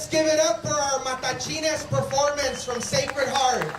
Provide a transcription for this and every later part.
Let's give it up for our Matachines performance from Sacred Heart.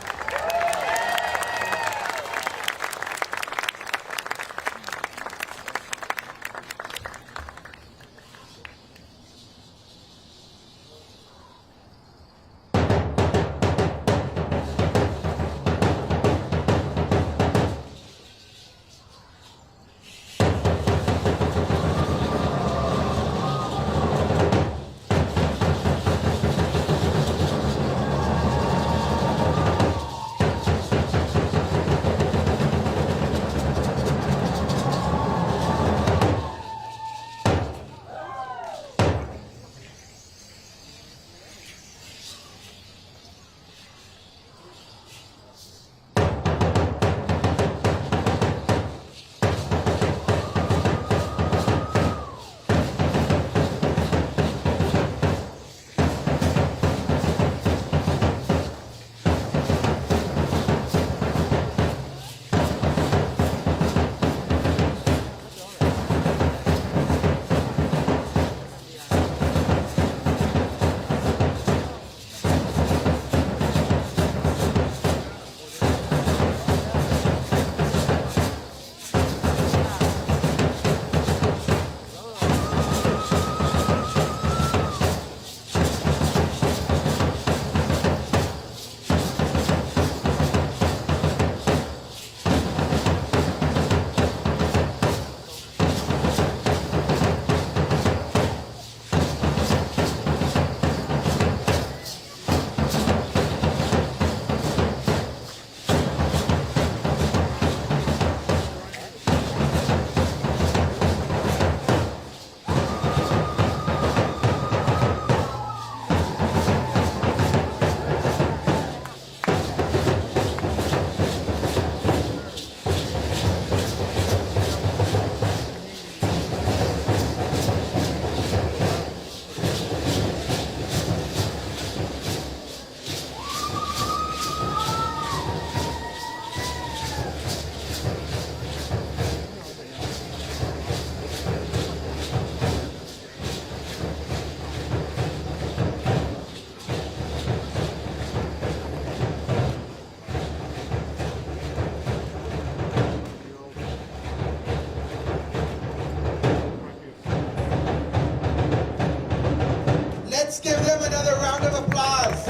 Let's give them another round of applause.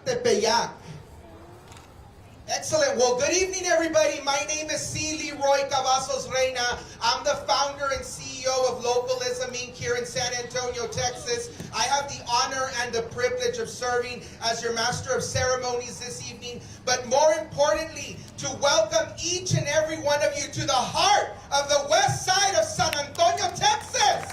Tepeyac. Excellent. Well, good evening, everybody. My name is C. Leroy Cavazos Reina. I'm the founder and CEO of Localism Inc. here in San Antonio, Texas. I have the honor and the privilege of serving as your master of ceremonies this evening, but more importantly, to welcome each and every one of you to the heart of the west side of San Antonio, Texas.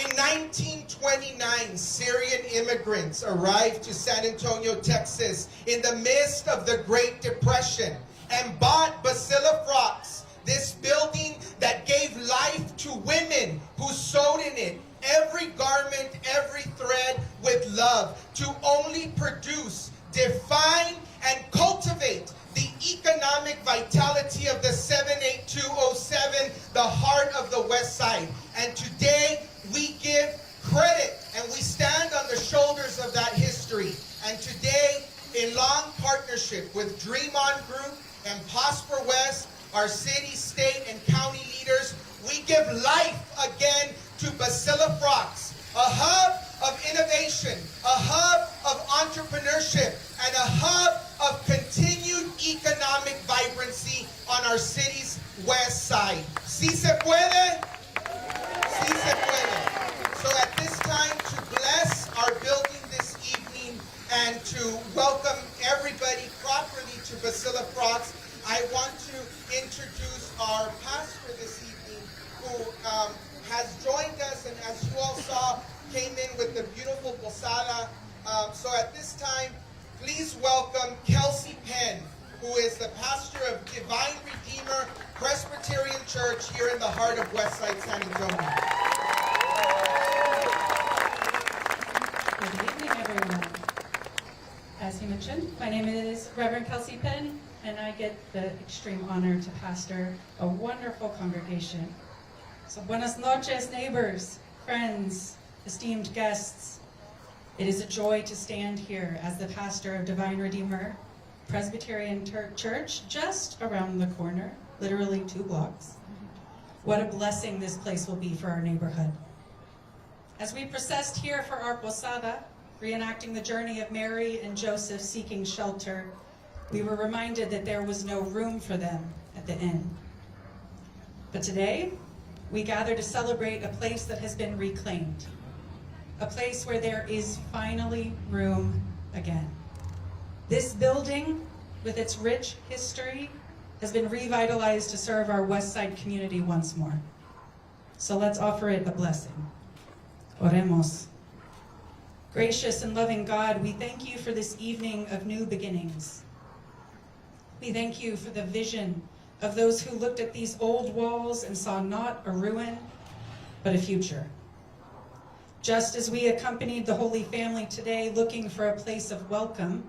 In 1929, Syrian immigrants arrived to San Antonio, Texas in the midst of the Great Depression and bought Basila Frocks, this building that gave life to women who sewed in it every garment, every thread with love to only produce, define, and cultivate the economic vitality of the 78207, the heart of the West Side. And today, we give credit and we stand on the shoulders of that history. And today, in long partnership with Dream On Group and Prosper West, our city, state, and county leaders, we give life again to Basila Frocks, a hub of innovation, a hub of entrepreneurship, and a hub of continued economic vibrancy on our city's west side. ¿Sí se puede? Sí se puede. So at this time, to bless our building this evening and to welcome everybody properly to Basila Frocks, I want to introduce our pastor this evening who has joined us, and as you all saw, came in with the beautiful Posada. So at this time, please welcome Kelsey Penn, who is the pastor of Divine Redeemer Presbyterian Church here in the heart of Westside San Antonio. Good evening, everyone. as he mentioned, my name is Reverend Kelsey Penn, and I get the extreme honor to pastor a wonderful congregation. So buenas noches, neighbors, friends, esteemed guests. It is a joy to stand here as the pastor of Divine Redeemer Presbyterian Church, just around the corner, literally 2 blocks. What a blessing this place will be for our neighborhood. As we processed here for our Posada, reenacting the journey of Mary and Joseph seeking shelter, we were reminded that there was no room for them at the inn. But today, we gather to celebrate a place that has been reclaimed, a place where there is finally room again. This building, with its rich history, has been revitalized to serve our West Side community once more. So let's offer it a blessing. Oremos. Gracious and loving God, we thank you for this evening of new beginnings. We thank you for the vision of those who looked at these old walls and saw not a ruin, but a future. Just as we accompanied the Holy Family today looking for a place of welcome,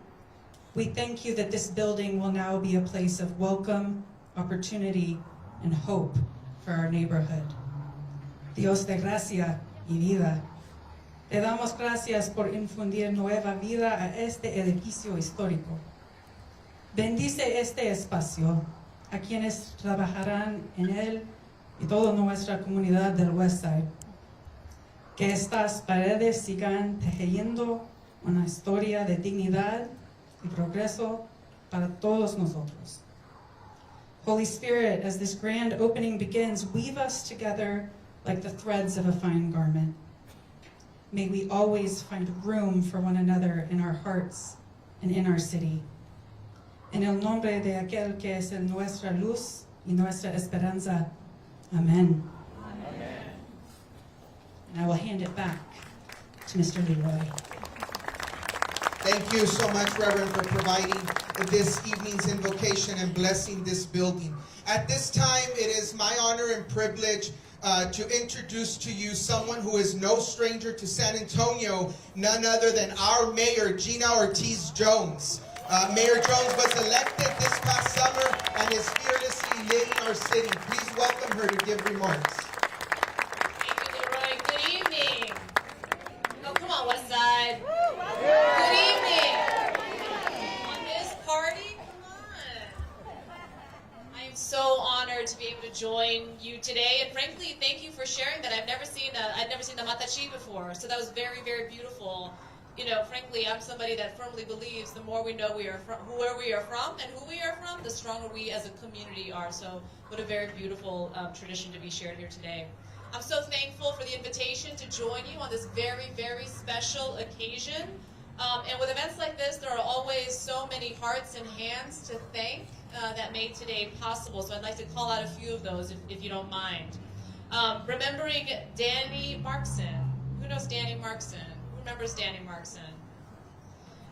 we thank you that this building will now be a place of welcome, opportunity, and hope for our neighborhood. Dios de gracia y vida. Te damos gracias por infundir nueva vida a este edificio histórico. Bendice este espacio, a quienes trabajarán en él y toda nuestra comunidad del West Side. Que estas paredes sigan tejiendo una historia de dignidad y progreso para todos nosotros. Holy Spirit, as this grand opening begins, weave us together like the threads of a fine garment. May we always find room for one another in our hearts and in our city. En el nombre de aquel que es nuestra luz y nuestra esperanza. Amen. Amen. And I will hand it back to Mr. Leroy. Thank you so much, Reverend, for providing this evening's invocation and blessing this building. At this time, it is my honor and privilege to introduce to you someone who is no stranger to San Antonio, none other than our mayor, Gina Ortiz-Jones. Mayor Jones was elected this past summer and is fearlessly leading our city. Please welcome her to give remarks. Thank you, Leroy. Good evening. Oh, come on, West Side. Good evening. On this party, come on. I am so honored to be able to join you today, and frankly, thank you for sharing that. I'd never seen the Matachi before, so that was very, very beautiful. You know, frankly, I'm somebody that firmly believes the more we know where we are from and who we are from, the stronger we as a community are. So what a very beautiful tradition to be shared here today. I'm so thankful for the invitation to join you on this very, very special occasion. And with events like this, there are always so many hearts and hands to thank that made today possible. So I'd like to call out a few of those if you don't mind. Remembering Danny Markson. Who knows Danny Markson? Remembers Danny Markson.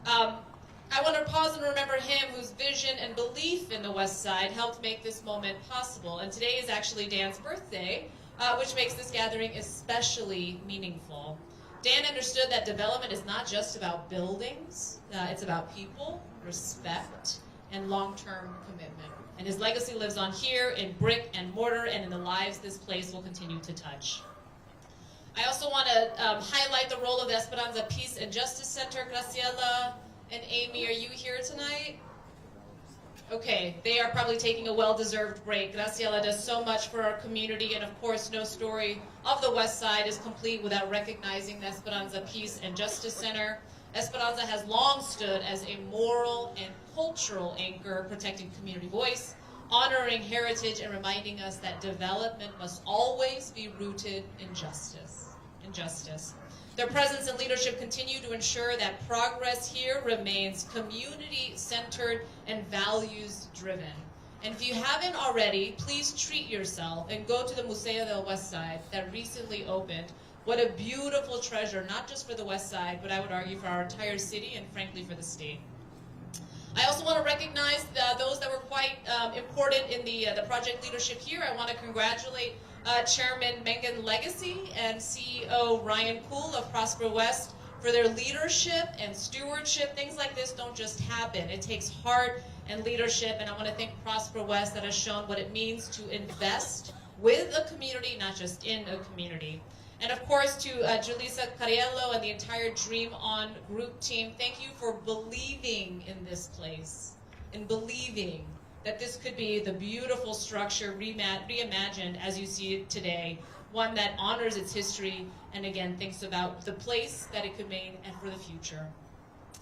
I want to pause and remember him whose vision and belief in the West Side helped make this moment possible. And today is actually Dan's birthday, which makes this gathering especially meaningful. Dan understood that development is not just about buildings, it's about people, respect, and long-term commitment. And his legacy lives on here in brick and mortar and in the lives this place will continue to touch. I also want to highlight the role of the Esperanza Peace and Justice Center. Graciela and Amy, are you here tonight? Okay, they are probably taking a well-deserved break. Graciela does so much for our community, and of course, no story of the West Side is complete without recognizing the Esperanza Peace and Justice Center. Esperanza has long stood as a moral and cultural anchor, protecting community voice, honoring heritage, and reminding us that development must always be rooted in justice. Their presence and leadership continue to ensure that progress here remains community-centered and values-driven. And if you haven't already, please treat yourself and go to the Museo del West Side that recently opened. What a beautiful treasure, not just for the West Side, but I would argue for our entire city and frankly for the state. I also want to recognize those that were quite important in the project leadership here. I want to congratulate Chairman Mengan Legacy and CEO Ryan Poole of Prosper West for their leadership and stewardship. Things like this don't just happen. It takes heart and leadership, and I want to thank Prosper West that has shown what it means to invest with a community, not just in a community. And of course to Julissa Cariello and the entire Dream On group team, thank you for believing in this place, and believing that this could be the beautiful structure reimagined as you see it today, one that honors its history and again thinks about the place that it could mean and for the future.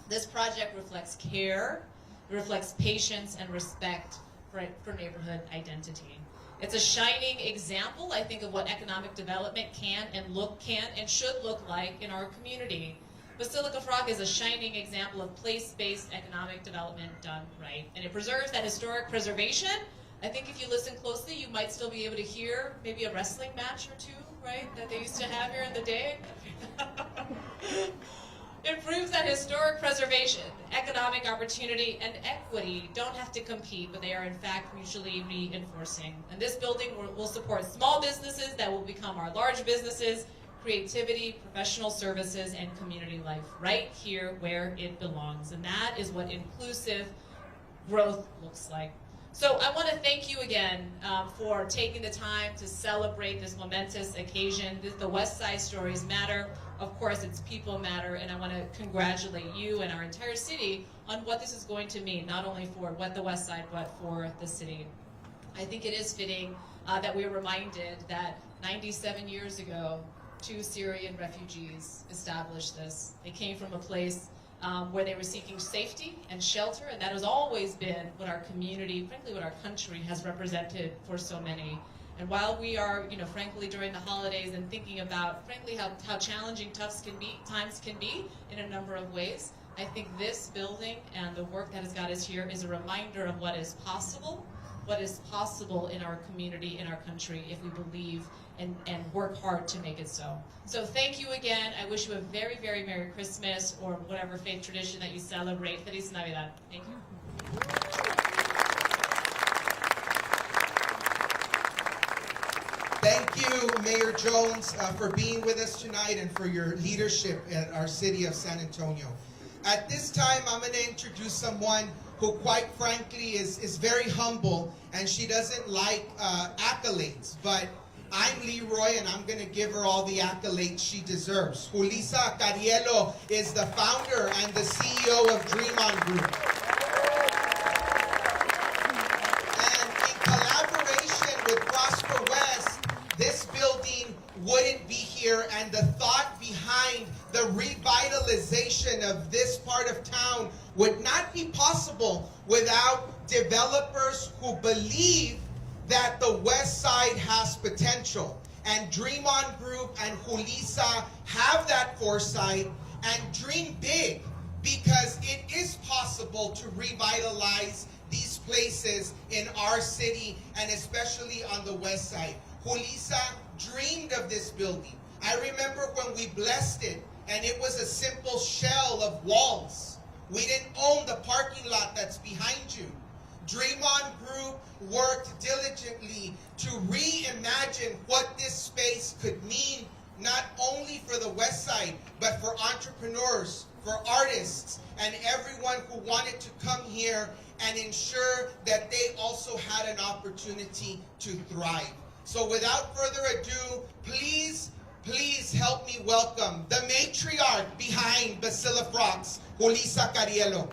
This project reflects care, it reflects patience and respect for neighborhood identity. It's a shining example, I think, of what economic development can and should look like in our community. Basila Frocks is a shining example of place-based economic development done right. And it preserves that historic preservation. I think if you listen closely, you might still be able to hear maybe a wrestling match or two, right, that they used to have here in the day. It proves that historic preservation, economic opportunity, and equity don't have to compete, but they are in fact mutually reinforcing. And this building will support small businesses that will become our large businesses, creativity, professional services, and community life right here where it belongs. And that is what inclusive growth looks like. So I want to thank you again for taking the time to celebrate this momentous occasion. The West Side Stories matter. Of course, its people matter, and I want to congratulate you and our entire city on what this is going to mean, not only for the West Side, but for the city. I think it is fitting that we're reminded that 97 years ago, 2 Syrian refugees established this. They came from a place where they were seeking safety and shelter, and that has always been what our community, frankly what our country has represented for so many. And while we are, frankly during the holidays and thinking about, frankly, how challenging times can be in a number of ways, I think this building and the work that has got us here is a reminder of what is possible in our community, in our country, if we believe and work hard to make it so. So thank you again. I wish you a very, very Merry Christmas, or whatever faith tradition that you celebrate. Feliz Navidad. Thank you. Thank you, Mayor Jones, for being with us tonight and for your leadership at our city of San Antonio. At this time, I'm going to introduce someone who, quite frankly, is very humble, and she doesn't like accolades, but I'm Leroy, and I'm going to give her all the accolades she deserves. Julissa Cariello is the founder and the CEO of Dream On Group. And in collaboration with Prosper West, this building wouldn't be here, and the thought behind the revitalization of this part of town would not be possible without developers who believe that the West Side has potential. And Dream On Group and Julissa have that foresight and dream big, because it is possible to revitalize these places in our city, and especially on the West Side. Julissa dreamed of this building. I remember when we blessed it, and it was a simple shell of walls. We didn't own the parking lot that's behind you. Dream On Group worked diligently to reimagine what this space could mean, not only for the West Side, but for entrepreneurs, for artists, and everyone who wanted to come here and ensure that they also had an opportunity to thrive. So without further ado, please help me welcome the matriarch behind Basila Frocks, Basila Cariello.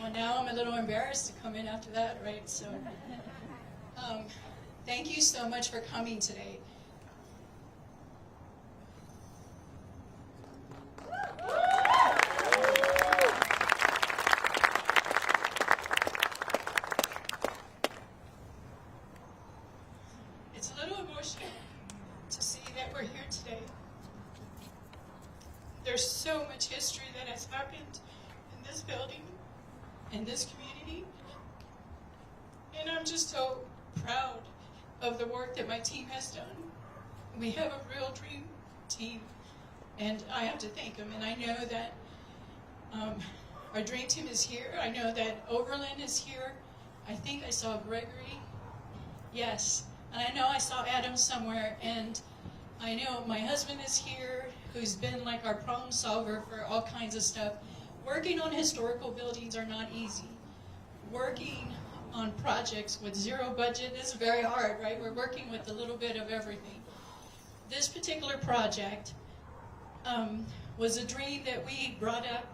Well, now I'm a little embarrassed to come in after that, right? So, thank you so much for coming today. It's a little emotional to see that we're here today. There's so much history that has happened in this building, in this community, and I'm just so proud of the work that my team has done. We have a real dream team, and I have to thank them. And I know that our dream team is here. I know that Overland is here. I think I saw Gregory. Yes. And I know I saw Adam somewhere. And I know my husband is here, who's been like our problem solver for all kinds of stuff. Working on historical buildings are not easy. Working on projects with zero budget is very hard, right? We're working with a little bit of everything. This particular project was a dream that we brought up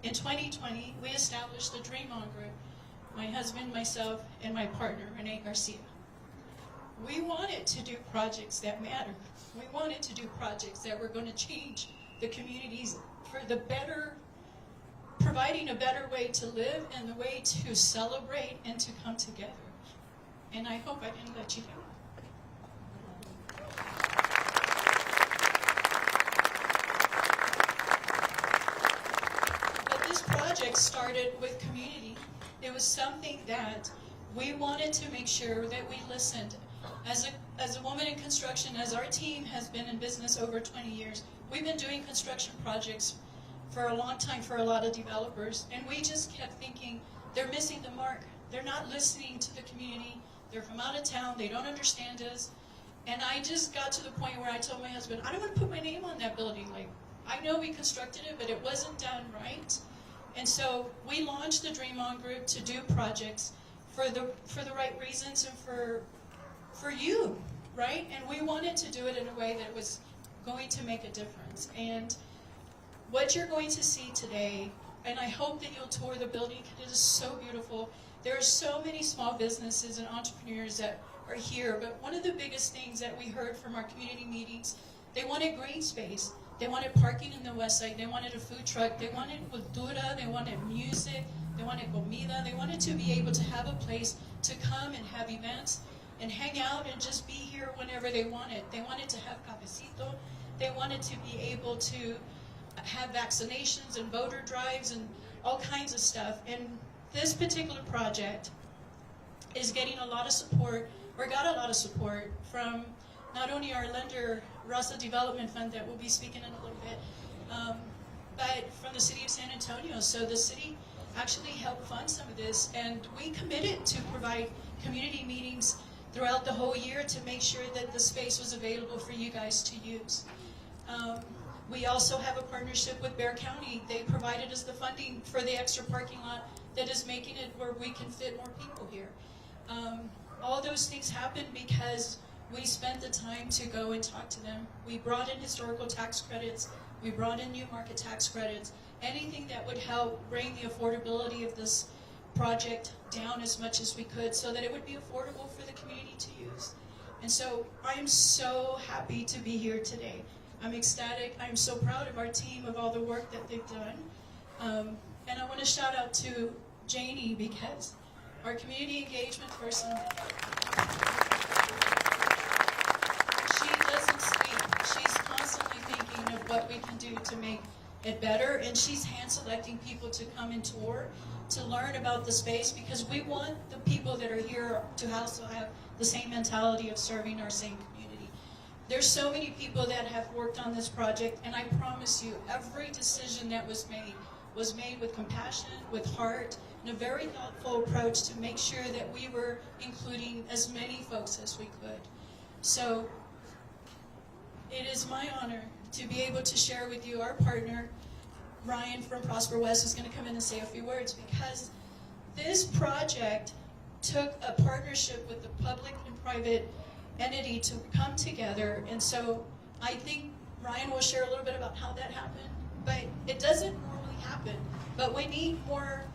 in 2020. We established the Dream On Group, my husband, myself, and my partner, Renee Garcia. We wanted to do projects that matter. We wanted to do projects that were going to change the communities for the better, providing a better way to live and the way to celebrate and to come together. And I hope I didn't let you down. But this project started with community. It was something that we wanted to make sure that we listened. As a woman in construction, as our team has been in business over 20 years, we've been doing construction projects for a long time for a lot of developers, and we just kept thinking, they're missing the mark. They're not listening to the community. They're from out of town. They don't understand us. And I just got to the point where I told my husband, I don't want to put my name on that building. Like, I know we constructed it, but it wasn't done right. And so we launched the Dream On Group to do projects for the right reasons and for you, right? And we wanted to do it in a way that was going to make a difference. And what you're going to see today, and I hope that you'll tour the building because it is so beautiful. There are so many small businesses and entrepreneurs that are here, but one of the biggest things that we heard from our community meetings, they wanted green space. They wanted parking in the west side. They wanted a food truck. They wanted cultura. They wanted music. They wanted comida. They wanted to be able to have a place to come and have events and hang out and just be here whenever they wanted. They wanted to have cafecito. They wanted to be able to have vaccinations and voter drives and all kinds of stuff. And this particular project is getting a lot of support, or got a lot of support from not only our lender, Rasa Development Fund, that we'll be speaking in a little bit, but from the city of San Antonio. So the city actually helped fund some of this, and we committed to provide community meetings throughout the whole year to make sure that the space was available for you guys to use. We also have a partnership with Bexar County. They provided us the funding for the extra parking lot that is making it where we can fit more people here. All those things happened because we spent the time to go and talk to them. We brought in historical tax credits. We brought in new market tax credits. Anything that would help bring the affordability of this project down as much as we could so that it would be affordable for the community to use. And so I am so happy to be here today. I'm ecstatic. I'm so proud of our team, of all the work that they've done. And I want to shout out to Janie, because our community engagement person, she doesn't sleep. She's constantly thinking of what we can do to make it better, and she's hand-selecting people to come and tour, to learn about the space, because we want the people that are here to also have the same mentality of serving our same community. There's so many people that have worked on this project, and I promise you, every decision that was made with compassion, with heart, and a very thoughtful approach to make sure that we were including as many folks as we could. So it is my honor to be able to share with you our partner, Ryan from Prosper West, who's going to come in and say a few words, because this project took a partnership with the public and private entity to come together. And so I think Ryan will share a little bit about how that happened, but it doesn't normally happen. But we need more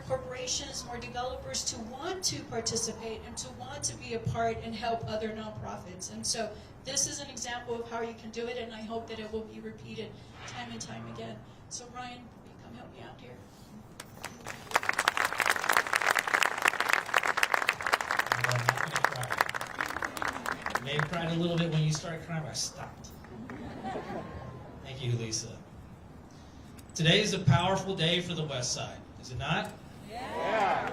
corporations, more developers to want to participate and to want to be a part and help other nonprofits. And so this is an example of how you can do it, and I hope that it will be repeated time and time again. So Ryan, will you come help me out here? Well, I'm not going to cry. I may have cried a little bit when you started crying, but I stopped. Thank you, Lisa. Today is a powerful day for the West Side, is it not? Yeah.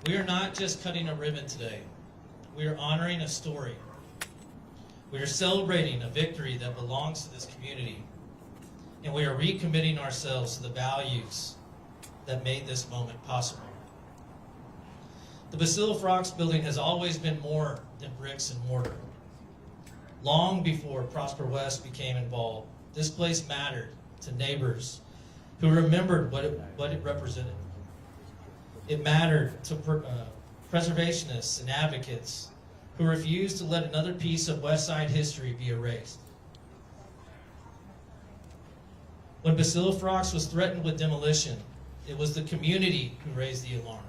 We are not just cutting a ribbon today. We are honoring a story. We are celebrating a victory that belongs to this community. And we are recommitting ourselves to the values that made this moment possible. The Basila Frocks building has always been more than bricks and mortar. Long before Prosper West became involved, this place mattered to neighbors who remembered what it represented. It mattered to preservationists and advocates who refused to let another piece of West Side history be erased. When Basila Frocks was threatened with demolition, it was the community who raised the alarm.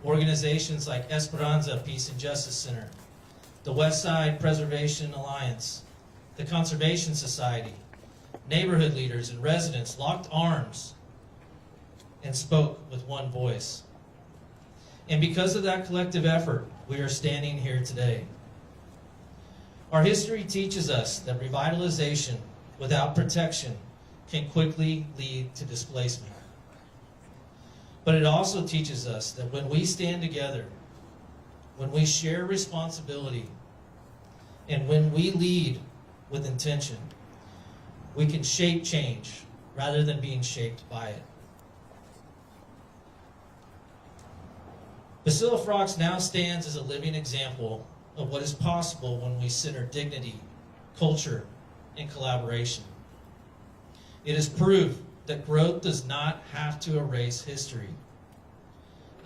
Organizations like Esperanza Peace and Justice Center, the West Side Preservation Alliance, the Conservation Society, neighborhood leaders and residents locked arms and spoke with one voice. And because of that collective effort, we are standing here today. Our history teaches us that revitalization without protection can quickly lead to displacement. But it also teaches us that when we stand together, when we share responsibility, and when we lead with intention, we can shape change rather than being shaped by it. Basila Frocks now stands as a living example of what is possible when we center dignity, culture, and collaboration. It is proof that growth does not have to erase history,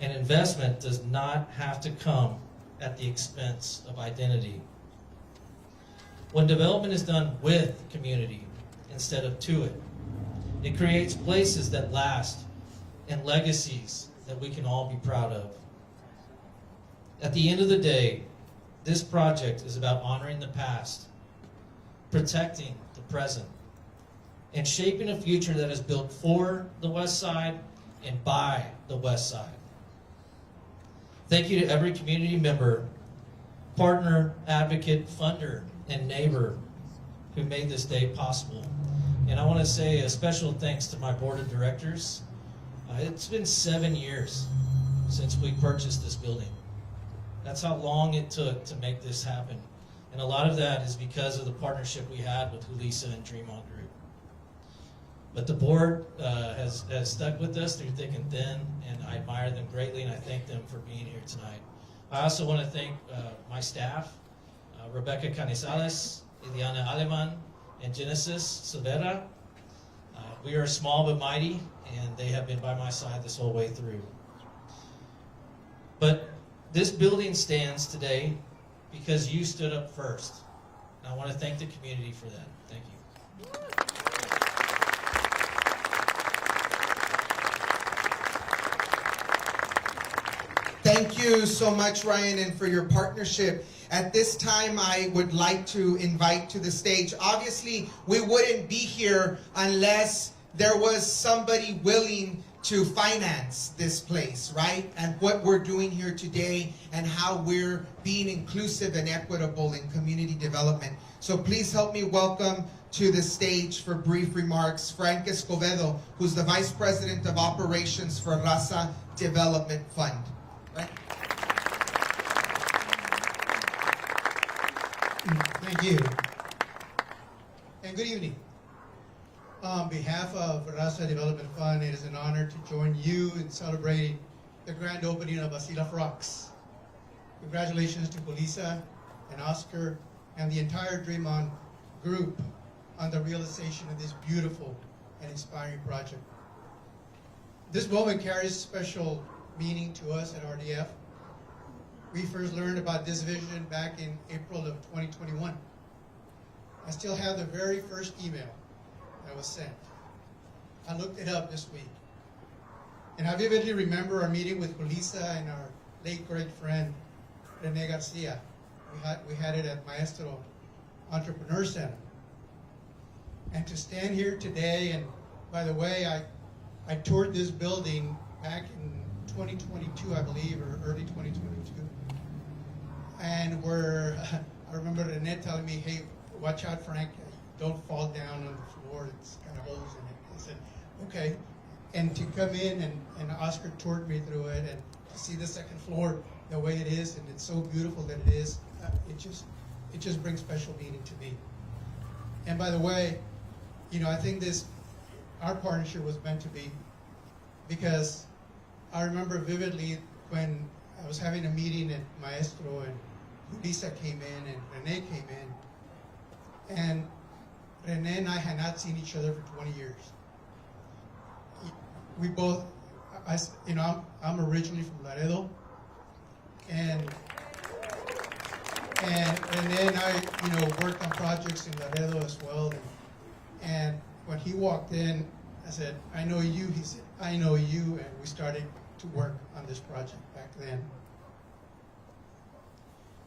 and investment does not have to come at the expense of identity. When development is done with community instead of to it, it creates places that last and legacies that we can all be proud of. At the end of the day, this project is about honoring the past, protecting the present, and shaping a future that is built for the West Side and by the West Side. Thank you to every community member, partner, advocate, funder, and neighbor who made this day possible. And I want to say a special thanks to my board of directors. It's been 7 years since we purchased this building. That's how long it took to make this happen. And a lot of that is because of the partnership we had with Julissa and Dream On Group. But the board has stuck with us through thick and thin, and I admire them greatly, and I thank them for being here tonight. I also want to thank my staff, Rebecca Canizales, Iliana Aleman, and Genesis Silvera. We are small but mighty, and they have been by my side this whole way through. But this building stands today because you stood up first. And I want to thank the community for that. Thank you. Thank you so much, Ryan, and for your partnership. At this time, I would like to invite to the stage. Obviously, we wouldn't be here unless there was somebody willing to finance this place, right? And what we're doing here today and how we're being inclusive and equitable in community development. So please help me welcome to the stage for brief remarks Frank Escobedo, who's the Vice President of Operations for Raza Development Fund. Right? Thank you. And good evening. On behalf of Raza Development Fund, it is an honor to join you in celebrating the grand opening of Basila Frocks. Congratulations to Julissa and Oscar and the entire Dream On group on the realization of this beautiful and inspiring project. This moment carries special meaning to us at RDF. We first learned about this vision back in April of 2021. I still have the very first email that was sent. I looked it up this week. And I vividly remember our meeting with Julissa and our late great friend, Rene Garcia. We had it at Maestro Entrepreneur Center. And to stand here today, and by the way, I toured this building back in 2022, I believe, or early 2022. And I remember Rene telling me, hey, watch out, Frank, don't fall down on the floor, it's got holes in it. I said, okay. And to come in and Oscar toured me through it and to see the second floor the way it is, and it's so beautiful that it is, it just brings special meaning to me. And by the way, you know, I think our partnership was meant to be, because I remember vividly when I was having a meeting at Maestro, and Lisa came in, and Rene came in. And Rene and I had not seen each other for 20 years. We both, I'm originally from Laredo, and Rene and I, worked on projects in Laredo as well. And when he walked in, I said, "I know you." He said, "I know you," and we started to work on this project back then.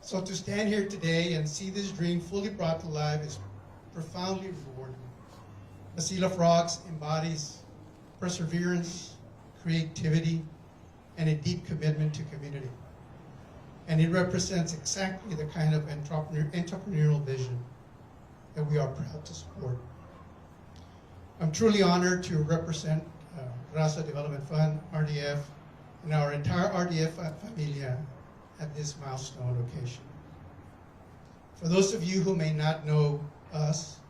So to stand here today and see this dream fully brought to life is profoundly rewarding. Basila Frocks embodies perseverance, creativity, and a deep commitment to community. And it represents exactly the kind of entrepreneurial vision that we are proud to support. I'm truly honored to represent Raza Development Fund, RDF, and our entire RDF familia at this milestone location. For those of you who may not know us,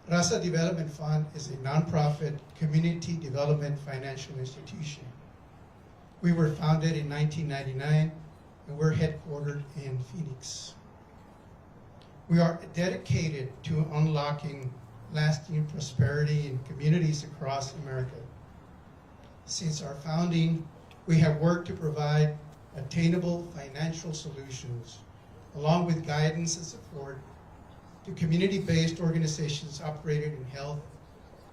Raza Development Fund is a nonprofit community development financial institution. We were founded in 1999, and we're headquartered in Phoenix. We are dedicated to unlocking lasting prosperity in communities across America. Since our founding, we have worked to provide attainable financial solutions, along with guidance and support to community-based organizations operated in health,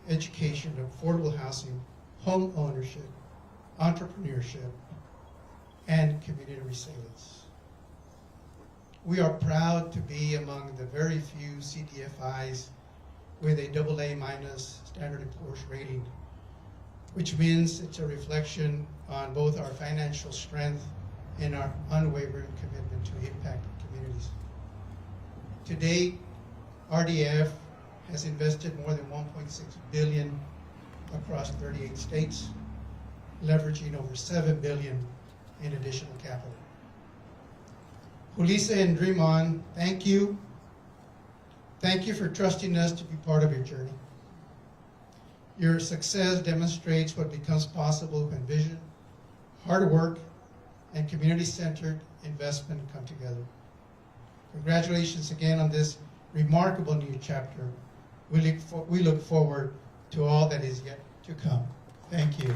education, affordable housing, home ownership, entrepreneurship, and community resilience. We are proud to be among the very few CDFIs with a AA- Standard & Poor's rating, which means it's a reflection on both our financial strength and our unwavering commitment to impact communities. To date, RDF has invested more than $1.6 billion across 38 states, leveraging over $7 billion in additional capital. Julissa and Dream On, thank you. Thank you for trusting us to be part of your journey. Your success demonstrates what becomes possible when vision, hard work, and community-centered investment come together. Congratulations again on this remarkable new chapter. We look forward to all that is yet to come. Thank you.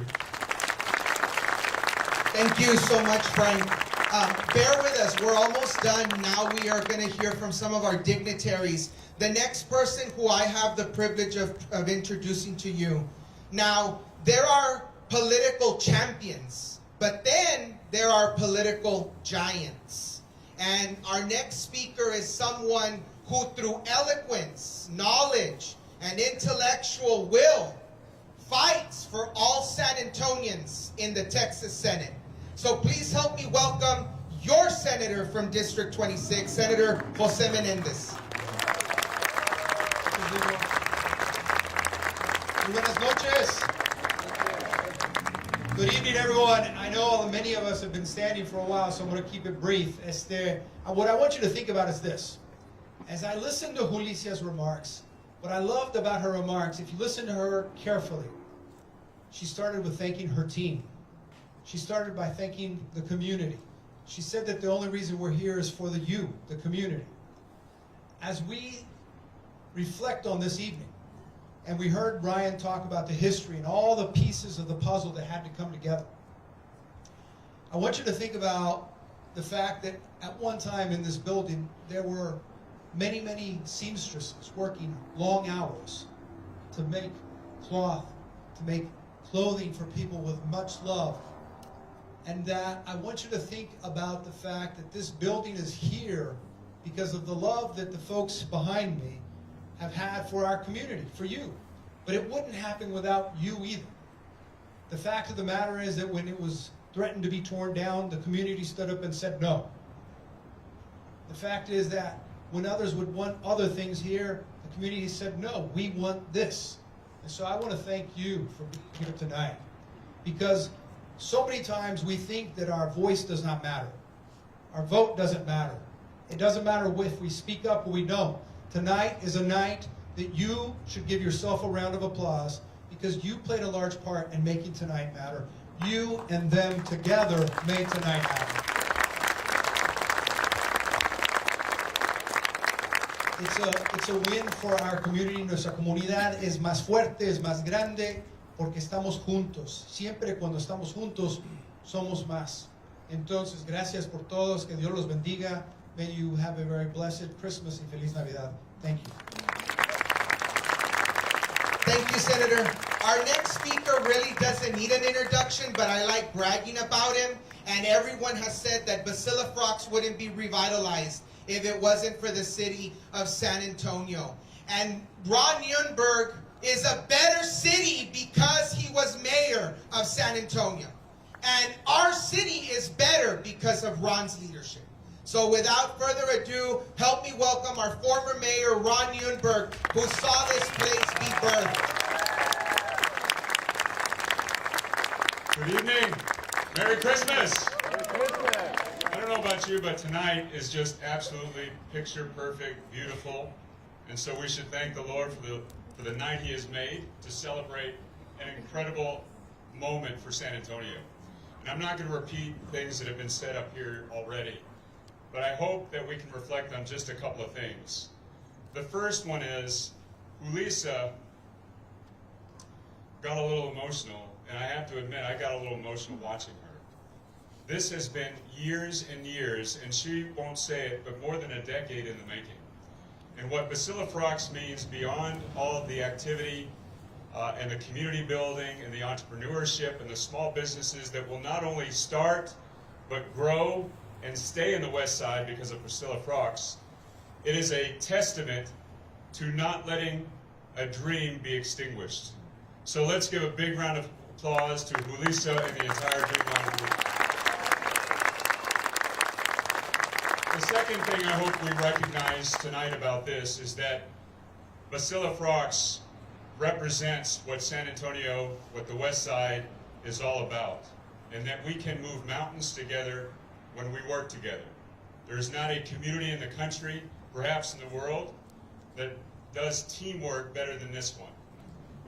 Thank you so much, Frank. Bear with us. We're almost done. Now we are going to hear from some of our dignitaries. The next person who I have the privilege of introducing to you. Now, there are political champions, but then there are political giants. And our next speaker is someone who, through eloquence, knowledge, and intellectual will, fights for all San Antonians in the Texas Senate. So please help me welcome your senator from District 26, Senator Jose Menendez. Buenas noches. Good evening, everyone. I know many of us have been standing for a while, so I'm going to keep it brief. What I want you to think about is this. As I listened to Julissa's remarks, what I loved about her remarks, if you listen to her carefully, she started with thanking her team. She started by thanking the community. She said that the only reason we're here is for the community. As we reflect on this evening, and we heard Brian talk about the history and all the pieces of the puzzle that had to come together, I want you to think about the fact that at one time in this building, there were many, many seamstresses working long hours to make cloth, to make clothing for people with much love. And that I want you to think about the fact that this building is here because of the love that the folks behind me have had for our community, for you. But it wouldn't happen without you either. The fact of the matter is that when it was threatened to be torn down, the community stood up and said no. The fact is that when others would want other things here, the community said no, we want this. And so I want to thank you for being here tonight, because so many times we think that our voice does not matter. Our vote doesn't matter. It doesn't matter if we speak up or we don't. Tonight is a night that you should give yourself a round of applause, because you played a large part in making tonight matter. You and them together made tonight happen. It's a win for our community. Nuestra comunidad es más fuerte, es más grande, porque estamos juntos. Siempre cuando estamos juntos, somos más. Entonces, gracias por todos. Que Dios los bendiga. May you have a very blessed Christmas y Feliz Navidad. Thank you. Thank you, Senator. Our next speaker really doesn't need an introduction, but I like bragging about him. And everyone has said that Basila Frocks wouldn't be revitalized if it wasn't for the city of San Antonio. And Ron Nunberg is a better city because he was mayor of San Antonio. And our city is better because of Ron's leadership. So without further ado, help me welcome our former mayor, Ron Nunberg, who saw this place be birthed. Good evening. Merry Christmas. I don't know about you, but tonight is just absolutely picture perfect, beautiful. And so we should thank the Lord for the night He has made to celebrate an incredible moment for San Antonio. And I'm not going to repeat things that have been said up here already, but I hope that we can reflect on just a couple of things. The first one is, Julissa got a little emotional, and I have to admit, I got a little emotional watching her. This has been years and years, and she won't say it, but more than a decade in the making. And what Basila Frocks means beyond all of the activity and the community building and the entrepreneurship and the small businesses that will not only start, but grow and stay in the West Side because of Basila Frocks, it is a testament to not letting a dream be extinguished. So let's give a big round of applause to Julissa and the entire Dreamline group. The second thing I hope we recognize tonight about this is that Basila Frocks represents what San Antonio, what the West Side is all about, and that we can move mountains together when we work together. There's not a community in the country, perhaps in the world, that does teamwork better than this one.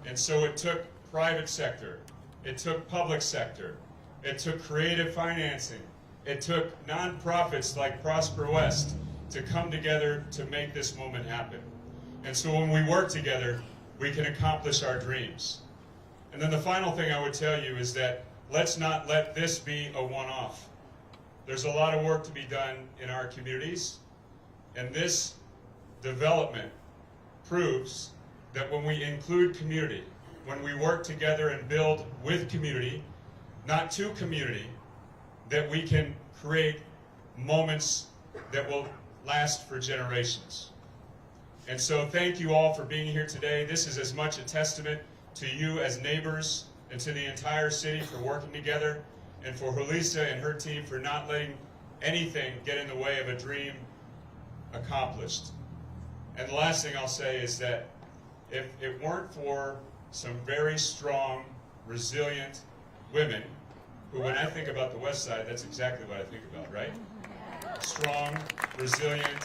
And so it took private sector, it took public sector, it took creative financing, it took nonprofits like Prosper West to come together to make this moment happen. And so when we work together, we can accomplish our dreams. And then the final thing I would tell you is that let's not let this be a one-off. There's a lot of work to be done in our communities, and this development proves that when we include community, when we work together and build with community, not to community, that we can create moments that will last for generations. And so thank you all for being here today. This is as much a testament to you as neighbors and to the entire city for working together, and for Julissa and her team for not letting anything get in the way of a dream accomplished. And the last thing I'll say is that if it weren't for some very strong, resilient women, who when I think about the West Side, that's exactly what I think about, right? Strong, resilient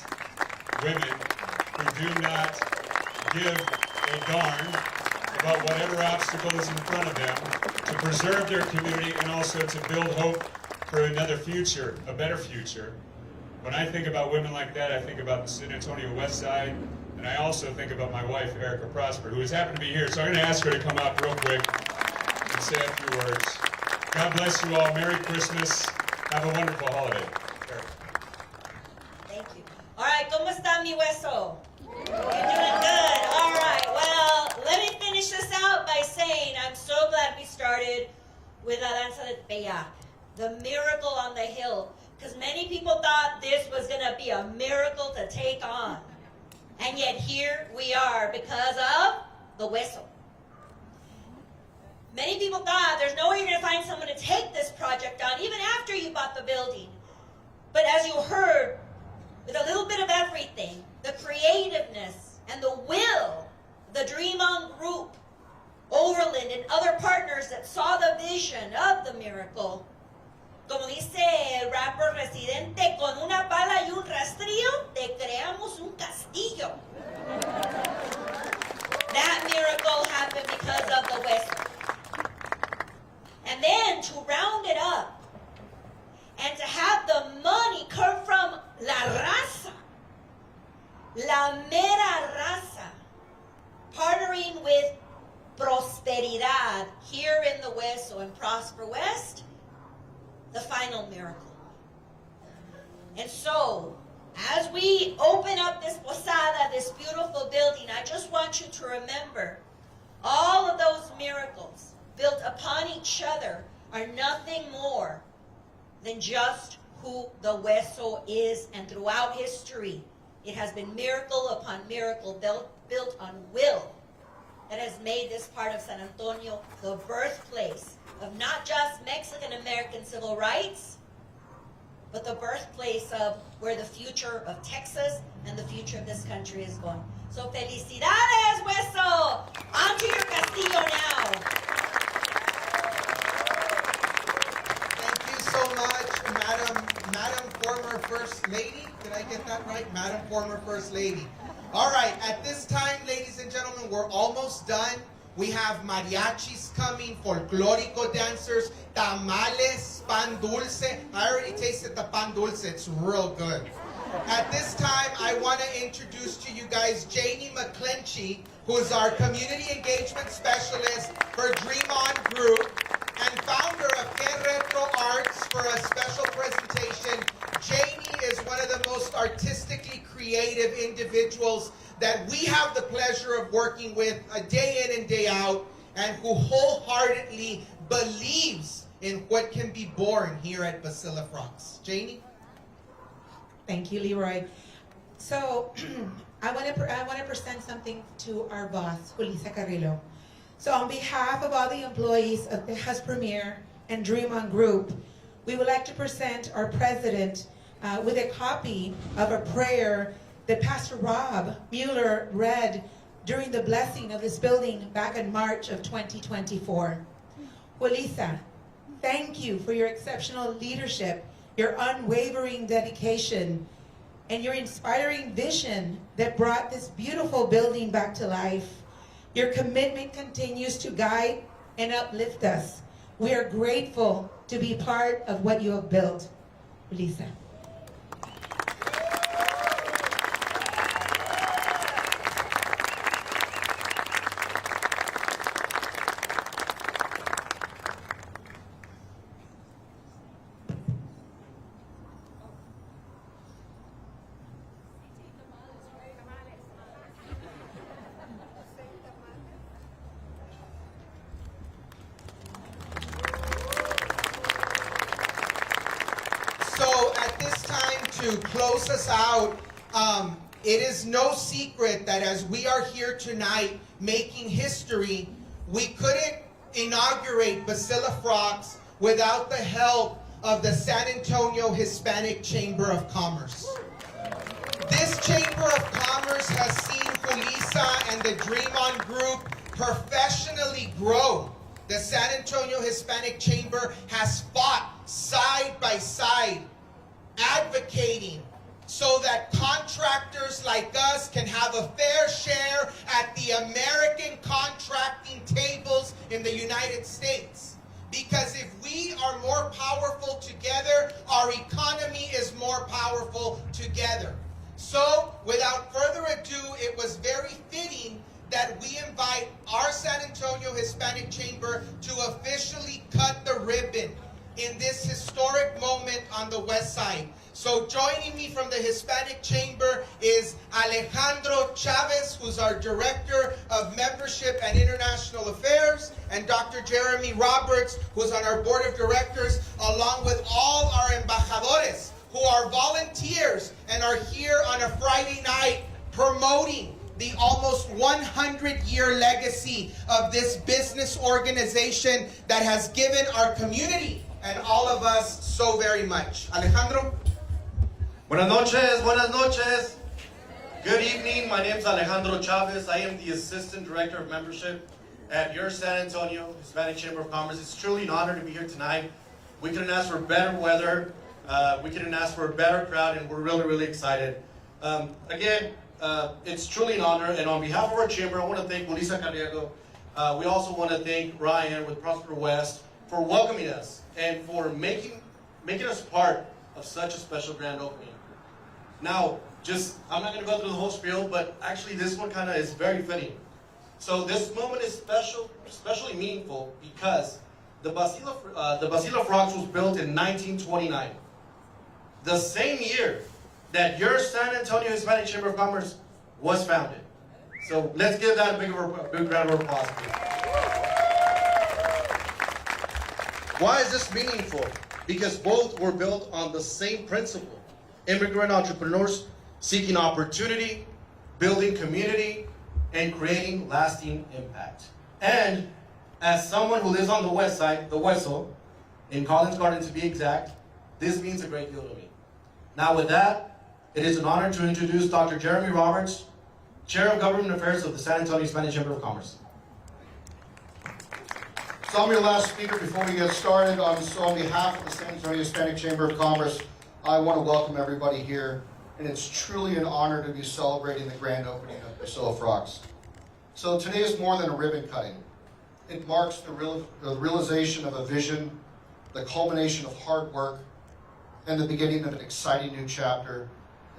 women who do not give a darn about whatever obstacle is in front of them to preserve their community and also to build hope for another future, a better future. When I think about women like that, I think about the San Antonio West Side, and I also think about my wife, Erica Prosper, who has happened to be here. So I'm going to ask her to come up real quick and say a few words. God bless you all. Merry Christmas. Have a wonderful holiday. Erica. Thank you. All right, ¿cómo está mi hueso? You're doing good. All right, well, let me finish this out by saying I'm so glad we started with La Danza del Tepeyac, the miracle on the hill, because many people thought this was going to be a miracle to take on. And yet here we are because of the whistle. Many people thought there's no way you're going to find someone to take this project on, even after you bought the building. But as you heard, with a little bit of everything, the creativeness and the will, the Dream On Group, Overland, and other partners that saw the vision of the miracle, como dice el rapper Residente, con una pala y un rastrillo, te creamos un castillo. That miracle happened because of the whistle. And then to round it up, and to have the money come from La Raza, La prosperidad here in the West, or in Prosper West, the final miracle. And so, as we open up this posada, this beautiful building, I just want you to remember all of those miracles built upon each other are nothing more than just who the Hueso is. And throughout history, it has been miracle upon miracle built on will that has made this part of San Antonio the birthplace of not just Mexican-American civil rights, but the birthplace of where the future of Texas and the future of this country is going. So felicidades, Hueso! On to your castillo now. Thank you so much, Madam former First Lady. Did I get that right? Madam former First Lady. All right, at this time, ladies and gentlemen, we're almost done. We have mariachis coming, folklorico dancers, tamales, pan dulce. I already tasted the pan dulce. It's real good. At this time, I want to introduce to you guys Janie McClinchy, who is our community engagement specialist for Dream On Group and founder of Que Retro Arts for a special presentation. Janie is one of the most artistically creative individuals that we have the pleasure of working with day in and day out, and who wholeheartedly believes in what can be born here at Basila Frocks. Janie? Thank you, Leroy. So I want to present something to our boss, Julissa Carrillo. So on behalf of all the employees of the Has Premier and Dream On Group, we would like to present our president with a copy of a prayer that Pastor Rob Mueller read during the blessing of this building back in March of 2024. Julissa, thank you for your exceptional leadership, your unwavering dedication, and your inspiring vision that brought this beautiful building back to life. Your commitment continues to guide and uplift us. We are grateful to be part of what you have built. Julissa. So at this time, to close us out, it is no secret that as we are here tonight making history, we couldn't inaugurate Basila Frocks without the help of the San Antonio Hispanic Chamber of Commerce. This Chamber of Commerce has seen Julissa and the Dream On Group professionally grow. The San Antonio Hispanic Chamber has fought side by side, advocating so that contractors like us can have a fair share at the American contracting tables in the United States. Because if we are more powerful together, our economy is more powerful together. So, without further ado, it was very fitting that we invite our San Antonio Hispanic Chamber to officially cut the ribbon in this historic moment on the West Side. So joining me from the Hispanic Chamber is Alejandro Chavez, who's our Director of Membership and International Affairs, and Dr. Jeremy Roberts, who's on our Board of Directors, along with all our embajadores, who are volunteers and are here on a Friday night promoting the almost 100-year legacy of this business organization that has given our community and all of us so very much. Alejandro? Buenas noches, buenas noches. Good evening, my name is Alejandro Chavez. I am the Assistant Director of Membership at your San Antonio Hispanic Chamber of Commerce. It's truly an honor to be here tonight. We couldn't ask for better weather. We couldn't ask for a better crowd, and we're really, really excited. It's truly an honor, and on behalf of our chamber, I want to thank Julissa Carrillo. We also want to thank Ryan with Prosper West for welcoming us and for making us part of such a special grand opening. Now, I'm not going to go through the whole spiel, but actually this one kind of is very fitting. So this moment is especially meaningful because the Basila Frocks was built in 1929, the same year that your San Antonio Hispanic Chamber of Commerce was founded. So let's give that a big round of applause, please. Why is this meaningful? Because both were built on the same principle. Immigrant entrepreneurs seeking opportunity, building community, and creating lasting impact. And as someone who lives on the west side, the Hueso, in Collins Garden to be exact, this means a great deal to me. Now with that, it is an honor to introduce Dr. Jeremy Roberts, Chair of Government Affairs of the San Antonio Hispanic Chamber of Commerce. So I'm your last speaker before we get started. So on behalf of the San Antonio Hispanic Chamber of Commerce, I want to welcome everybody here, and it's truly an honor to be celebrating the grand opening of Basila Frocks. So today is more than a ribbon cutting. It marks the realization of a vision, the culmination of hard work, and the beginning of an exciting new chapter.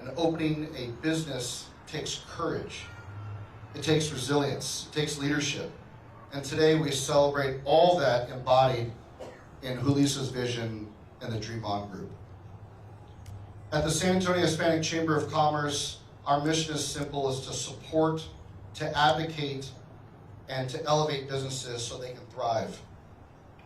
And opening a business takes courage. It takes resilience. It takes leadership. And today we celebrate all that embodied in Julisa's vision and the Dream On Group. At the San Antonio Hispanic Chamber of Commerce, our mission is simple, is to support, to advocate, and to elevate businesses so they can thrive.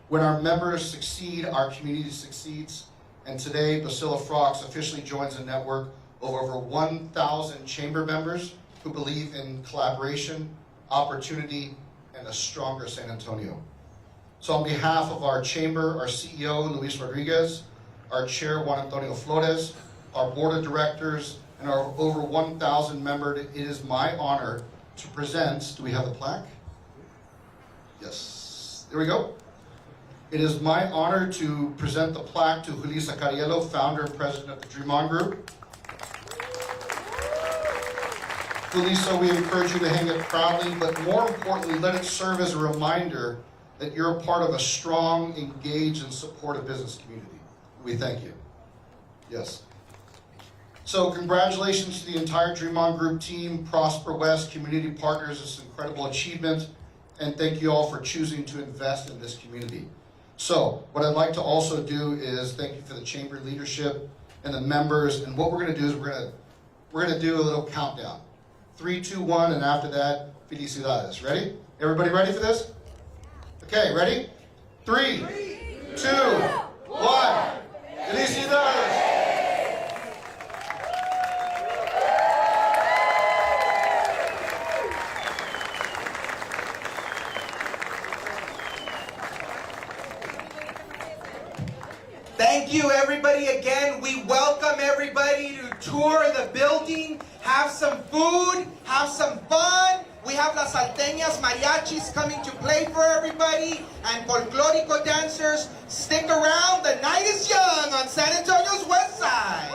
When our members succeed, our community succeeds. And today, Basila Frocks officially joins a network of over 1,000 chamber members who believe in collaboration, opportunity, and a stronger San Antonio. So on behalf of our chamber, our CEO, Luis Rodriguez, our chair, Juan Antonio Flores, our board of directors, and our over 1,000 members, it is my honor to present, do we have the plaque? Yes, there we go. It is my honor to present the plaque to Julissa Cariello, founder and president of the Dream On Group. Julissa, we encourage you to hang it proudly, but more importantly, let it serve as a reminder that you're a part of a strong, engaged, and supportive business community. We thank you. Yes. So congratulations to the entire Dream On Group team, Prosper West, community partners, this incredible achievement, and thank you all for choosing to invest in this community. So what I'd like to also do is thank you for the chamber leadership and the members, and what we're going to do is we're going to do a little countdown. 3, 2, 1, and after that, felicidades. Ready? Everybody ready for this? Okay, ready? 3, 2, 1. Felicidades. Thank you, everybody. Again, we welcome everybody to tour the building, have some food, have some fun. We have las salteñas, mariachis coming to play for everybody, and folklorico dancers. Stick around. The night is young on San Antonio's west side.